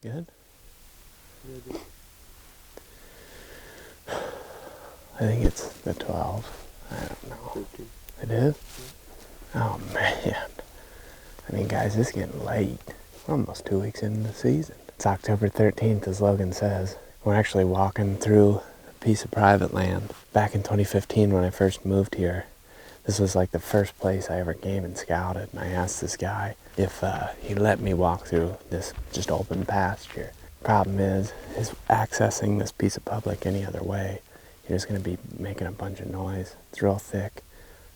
Good? Good. I think it's the 12. I don't know. 13. It is? Yeah. Oh, man. I mean, guys, it's getting late. We're almost 2 weeks into the season. It's October 13th, as Logan says. We're actually walking through a piece of private land. Back in 2015, when I first moved here, this was like the first place I ever came and scouted, and I asked this guy if he'd let me walk through this just open pasture. Problem is accessing this piece of public any other way, you're just going to be making a bunch of noise. It's real thick,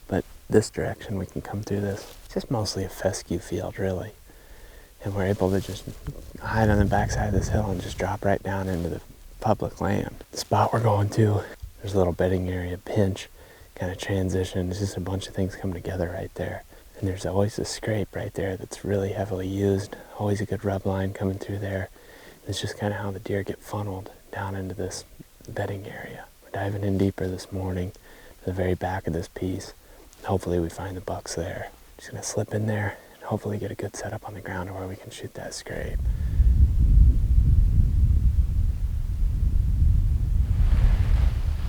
but this direction we can come through this. It's just mostly a fescue field, really. And we're able to just hide on the backside of this hill and just drop right down into the public land. The spot we're going to, there's a little bedding area, pinch, kind of transition. It's just a bunch of things come together right there. And there's always a scrape right there that's really heavily used. Always a good rub line coming through there. It's just kind of how the deer get funneled down into this bedding area. We're diving in deeper this morning to the very back of this piece. Hopefully we find the bucks there. Just gonna slip in there and hopefully get a good setup on the ground where we can shoot that scrape.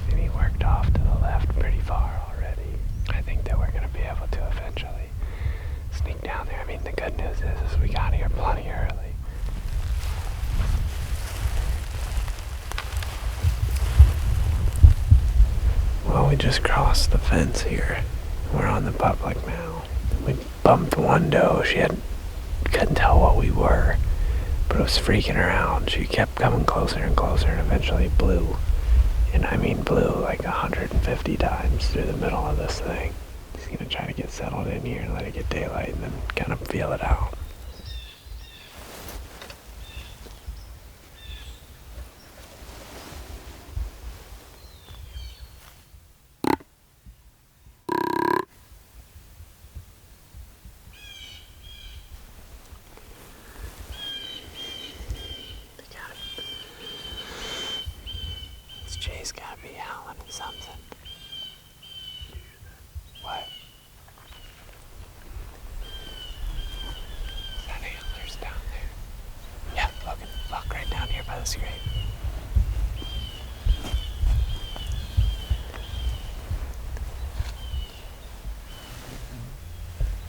And he worked off to the left pretty far already. I think that we're gonna be able to eventually sneak down there. I mean, the good news is we got here plenty early. Well, we just crossed the fence here. We're on the public now. We bumped one doe. She couldn't tell what we were, but it was freaking her out. She kept coming closer and closer and eventually blew. And I mean blew like 150 times through the middle of this thing. He's gonna try to get settled in here and let it get daylight and then kind of feel it out. Jay's gotta be howling at something. What? Is that antlers down there? Yeah, look right down here by the scrape.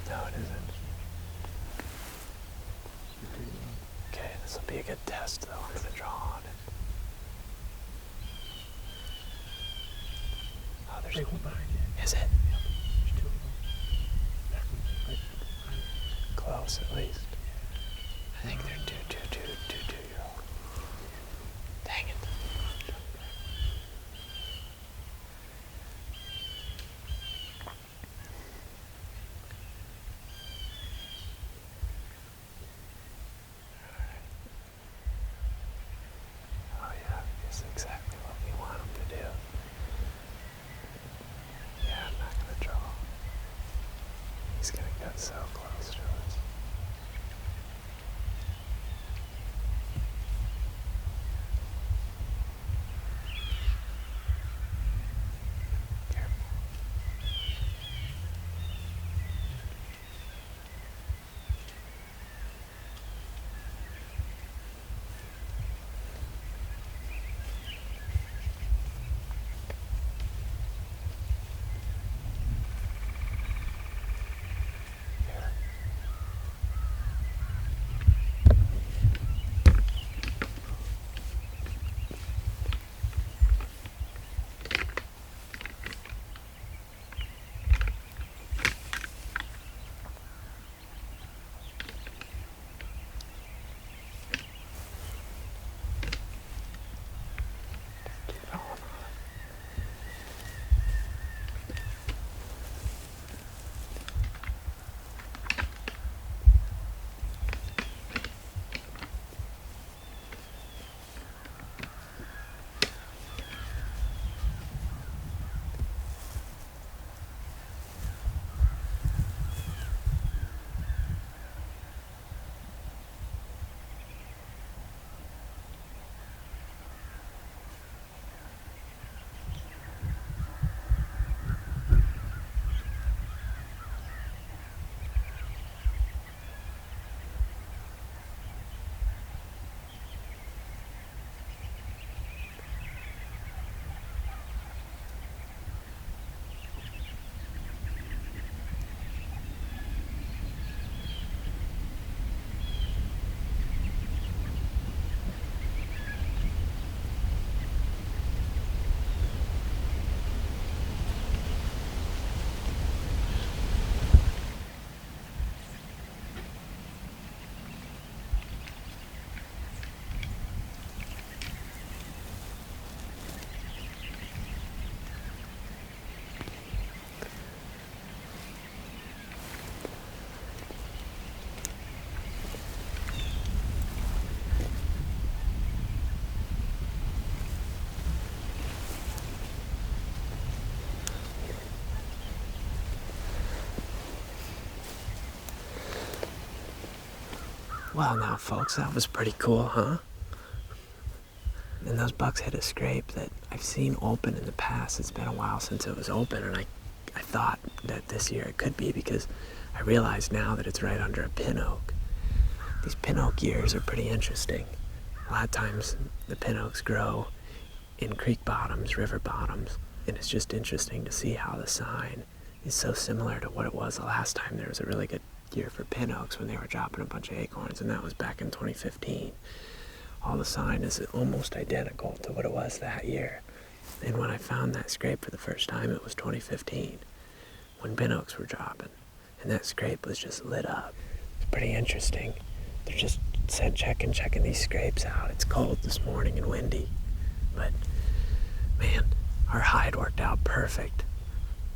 No, it isn't. Okay, this will be a good test though. I'm gonna draw on it. Oh, there's one behind you. Is it? There's two of them. Close, at least. I think they're two-year-old. Dang it. Oh yeah, it's exactly what we want them to do. Yeah, I'm not gonna draw. He's gonna get so close to us. Well, now, folks, that was pretty cool, huh? And those bucks hit a scrape that I've seen open in the past. It's been a while since it was open, and I thought that this year it could be, because I realize now that it's right under a pin oak. These pin oak years are pretty interesting. A lot of times the pin oaks grow in creek bottoms, river bottoms, and it's just interesting to see how the sign is so similar to what it was the last time there was a really good year for pin oaks, when they were dropping a bunch of acorns, and that was back in 2015. All the sign is almost identical to what it was that year. And when I found that scrape for the first time, it was 2015, when pin oaks were dropping, and that scrape was just lit up. It's pretty interesting. They're just checking these scrapes out. It's cold this morning and windy, but man, our hide worked out perfect.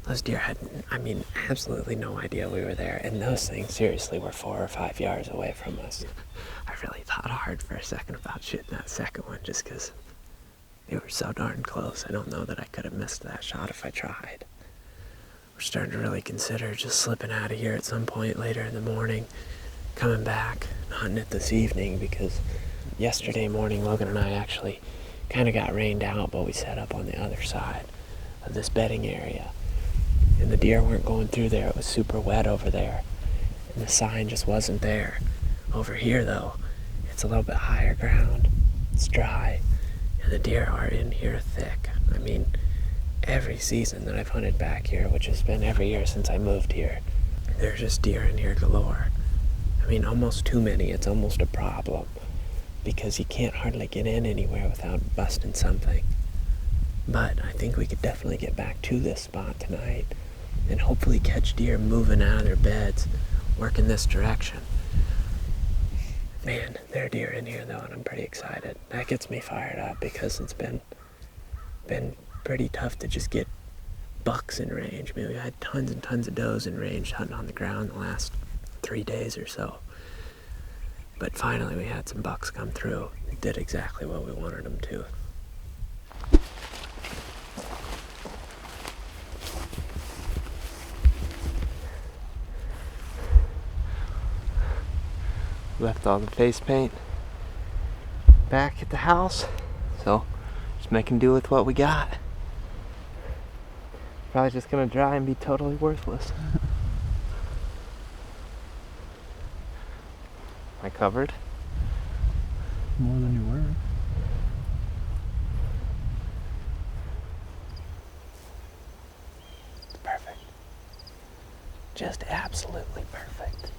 Those deer had, absolutely no idea we were there, and those things seriously were 4 or 5 yards away from us. I really thought hard for a second about shooting that second one, just because they were so darn close. I don't know that I could have missed that shot if I tried. We're starting to really consider just slipping out of here at some point later in the morning, coming back and hunting it this evening, because yesterday morning Logan and I actually kind of got rained out, but we set up on the other side of this bedding area, and the deer weren't going through there. It was super wet over there, and the sign just wasn't there. Over here, though, it's a little bit higher ground, it's dry, and the deer are in here thick. Every season that I've hunted back here, which has been every year since I moved here, there's just deer in here galore. Almost too many. It's almost a problem, because you can't hardly get in anywhere without busting something. But I think we could definitely get back to this spot tonight and hopefully catch deer moving out of their beds, working this direction. Man, there are deer in here though, and I'm pretty excited. That gets me fired up, because it's been pretty tough to just get bucks in range. We had tons and tons of does in range hunting on the ground the last 3 days or so. But finally we had some bucks come through. It did exactly what we wanted them to. Left all the face paint back at the house, so just making do with what we got. Probably just gonna dry and be totally worthless. I covered? More than you were. It's perfect. Just absolutely perfect.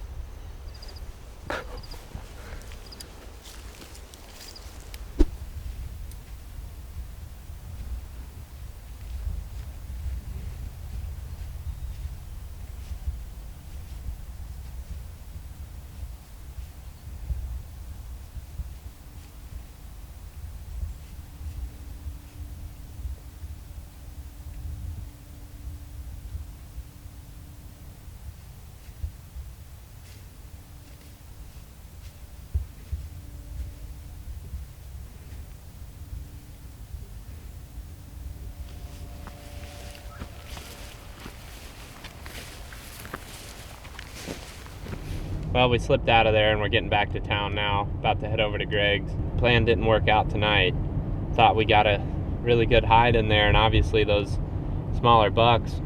Well, we slipped out of there and we're getting back to town now. About to head over to Greg's. Plan didn't work out tonight. Thought we got a really good hide in there, and obviously those smaller bucks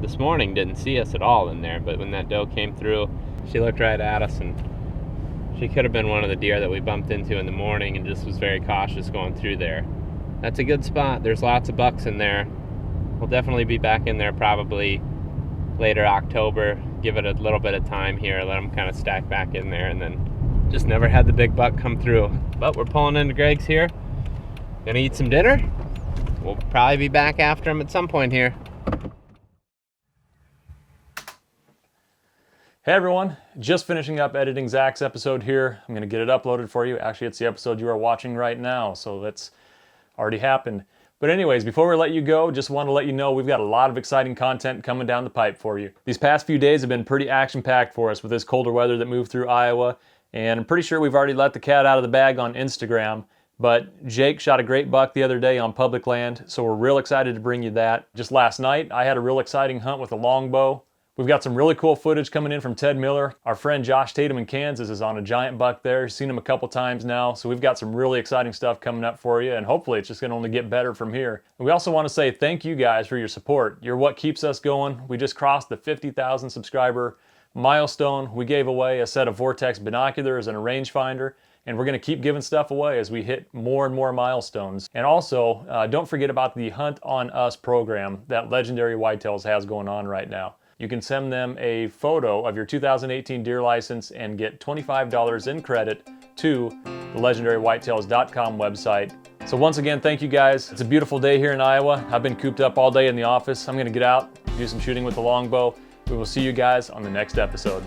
this morning didn't see us at all in there, but when that doe came through, she looked right at us, and she could have been one of the deer that we bumped into in the morning and just was very cautious going through there. That's a good spot. There's lots of bucks in there. We'll definitely be back in there probably later October. Give it a little bit of time here, let them kind of stack back in there, and then just never had the big buck come through. But we're pulling into Greg's here. Gonna eat some dinner. We'll probably be back after him at some point here. Hey everyone, just finishing up editing Zach's episode here. I'm gonna get it uploaded for you. Actually, it's the episode you are watching right now, so that's already happened. But anyways, before we let you go, just want to let you know we've got a lot of exciting content coming down the pipe for you. These past few days have been pretty action-packed for us with this colder weather that moved through Iowa, and I'm pretty sure we've already let the cat out of the bag on Instagram. But Jake shot a great buck the other day on public land, so we're real excited to bring you that. Just last night, I had a real exciting hunt with a longbow. We've got some really cool footage coming in from Ted Miller. Our friend Josh Tatum in Kansas is on a giant buck there. Seen him a couple times now. So we've got some really exciting stuff coming up for you, and hopefully it's just gonna only get better from here. And we also wanna say thank you guys for your support. You're what keeps us going. We just crossed the 50,000 subscriber milestone. We gave away a set of Vortex binoculars and a rangefinder, and we're gonna keep giving stuff away as we hit more and more milestones. And also, don't forget about the Hunt on Us program that Legendary Whitetails has going on right now. You can send them a photo of your 2018 deer license and get $25 in credit to the legendarywhitetails.com website. So once again, thank you guys. It's a beautiful day here in Iowa. I've been cooped up all day in the office. I'm gonna get out, do some shooting with the longbow. We will see you guys on the next episode.